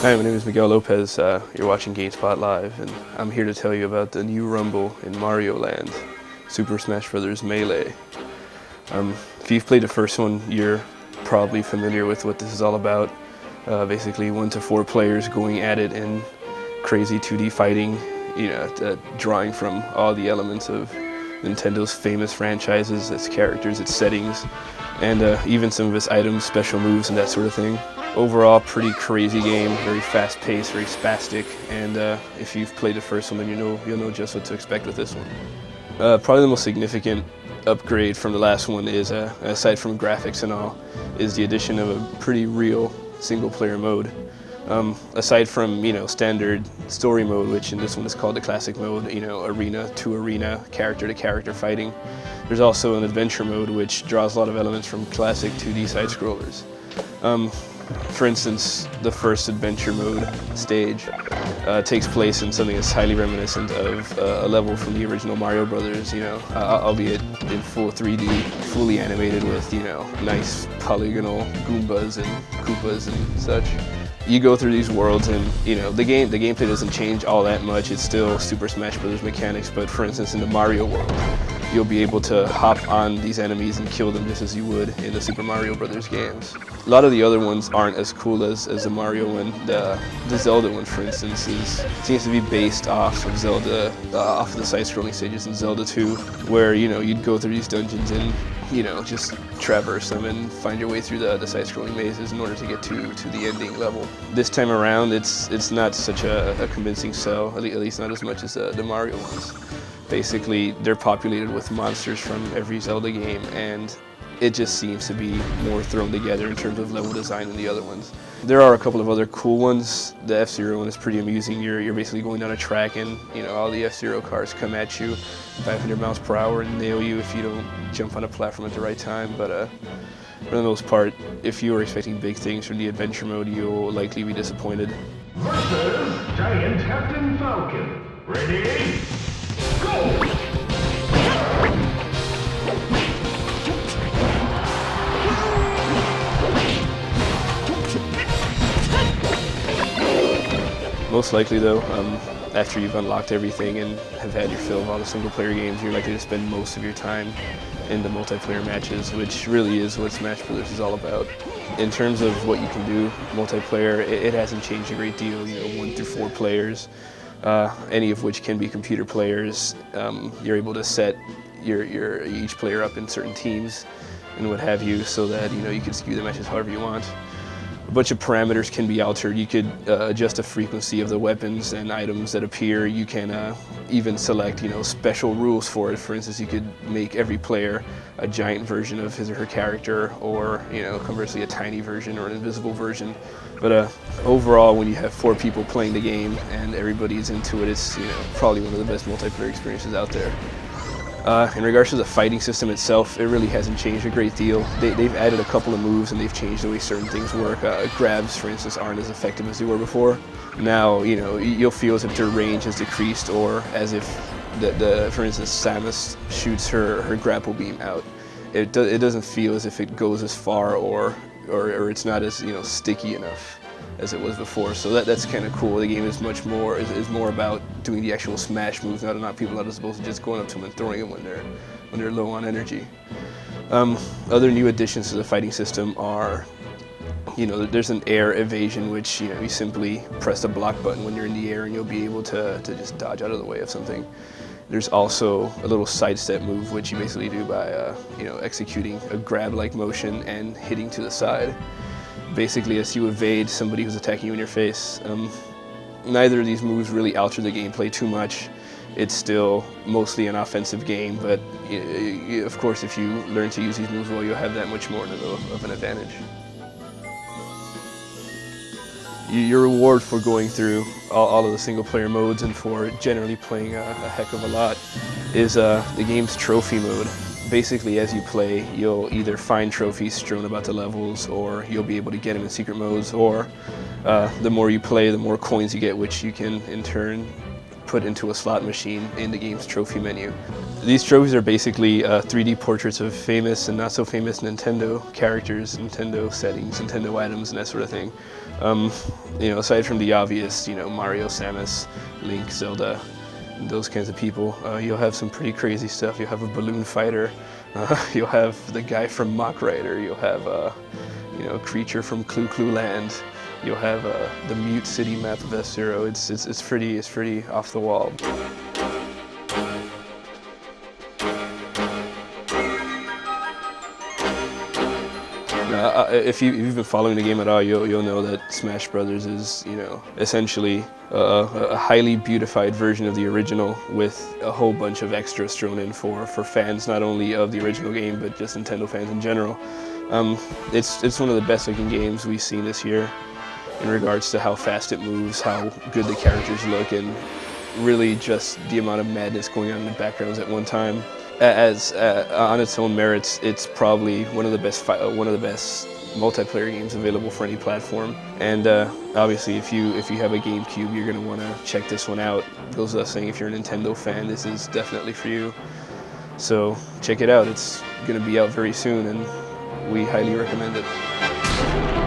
Hi, my name is Miguel Lopez. You're watching GameSpot Live, and I'm here to tell you about the new Rumble in Mario Land, Super Smash Bros. Melee. If you've played the first one, you're probably familiar with what this is all about. Basically, 1 to 4 players going at it in crazy 2D fighting, drawing from all the elements of Nintendo's famous franchises, its characters, its settings, and even some of its items, special moves, and that sort of thing. Overall, pretty crazy game, very fast-paced, very spastic, and if you've played the first one, then you'll know just what to expect with this one. Probably the most significant upgrade from the last one is, aside from graphics and all, is the addition of a pretty real single-player mode. Aside from standard story mode, which in this one is called the classic mode, arena to arena, character to character fighting. There's also an adventure mode, which draws a lot of elements from classic 2D side scrollers. For instance, the first adventure mode stage takes place in something that's highly reminiscent of a level from the original Mario Brothers, albeit in full 3D, fully animated with, nice polygonal Goombas and Koopas and such. You go through these worlds and, the gameplay doesn't change all that much. It's still Super Smash Bros. Mechanics, but for instance, in the Mario world, you'll be able to hop on these enemies and kill them just as you would in the Super Mario Brothers games. A lot of the other ones aren't as cool as the Mario one. The Zelda one, for instance, seems to be based off of Zelda, off of the side-scrolling stages in Zelda 2, where you'd go through these dungeons and just traverse them and find your way through the side-scrolling mazes in order to get to the ending level. This time around, it's not such a convincing sell, at least not as much as the Mario ones. Basically, they're populated with monsters from every Zelda game, and it just seems to be more thrown together in terms of level design than the other ones. There are a couple of other cool ones. The F-Zero one is pretty amusing. You're basically going down a track and all the F-Zero cars come at you 500 miles per hour and nail you if you don't jump on a platform at the right time. But for the most part, if you were expecting big things from the adventure mode, you'll likely be disappointed. Versus Giant Captain Falcon. Ready? Go! Most likely though, after you've unlocked everything and have had your fill of all the single player games, you're likely to spend most of your time in the multiplayer matches, which really is what Smash Bros. Is all about. In terms of what you can do, multiplayer, it hasn't changed a great deal, 1 through 4 players, any of which can be computer players. You're able to set each player up in certain teams and what have you, so that you can skew the matches however you want. A bunch of parameters can be altered. You could adjust the frequency of the weapons and items that appear. You can even select, special rules for it. For instance, you could make every player a giant version of his or her character, or conversely a tiny version or an invisible version. But overall, when you have 4 people playing the game and everybody's into it, it's probably one of the best multiplayer experiences out there. In regards to the fighting system itself, it really hasn't changed a great deal. They've added a couple of moves and they've changed the way certain things work. Grabs, for instance, aren't as effective as they were before. Now, you'll feel as if their range has decreased, or as if, for instance, Samus shoots her grapple beam out. It doesn't feel as if it goes as far, or it's not as sticky enough as it was before. So that's kind of cool. The game is much more is more about doing the actual smash moves, not people that are supposed to just going up to them and throwing them when they're low on energy. Other new additions to the fighting system are, there's an air evasion, which you simply press the block button when you're in the air and you'll be able to just dodge out of the way of something. There's also a little sidestep move, which you basically do by executing a grab-like motion and hitting to the side, basically as you evade somebody who's attacking you in your face. Neither of these moves really alter the gameplay too much. It's still mostly an offensive game, but of course if you learn to use these moves well, you'll have that much more of an advantage. Your reward for going through all of the single player modes and for generally playing a heck of a lot is the game's trophy mode. Basically, as you play, you'll either find trophies strewn about the levels, or you'll be able to get them in secret modes, or the more you play, the more coins you get, which you can in turn put into a slot machine in the game's trophy menu. These trophies are basically 3D portraits of famous and not so famous Nintendo characters, Nintendo settings, Nintendo items, and that sort of thing. You know, aside from the obvious, you know, Mario, Samus, Link, Zelda, those kinds of people, you'll have some pretty crazy stuff. You'll have a balloon fighter, you'll have the guy from Mach Rider, you'll have you know, a creature from Clu Clu Land, you'll have the Mute City map of F-Zero. It's pretty off the wall. If you've been following the game at all, you'll know that Smash Brothers is, you know, essentially a highly beautified version of the original with a whole bunch of extras thrown in for fans, not only of the original game but just Nintendo fans in general. It's one of the best looking games we've seen this year in regards to how fast it moves, how good the characters look, and really just the amount of madness going on in the backgrounds at one time. As on its own merits, it's probably one of the best multiplayer games available for any platform. And obviously, if you have a GameCube, you're going to want to check this one out. It goes without saying, if you're a Nintendo fan, this is definitely for you. So check it out. It's going to be out very soon, and we highly recommend it.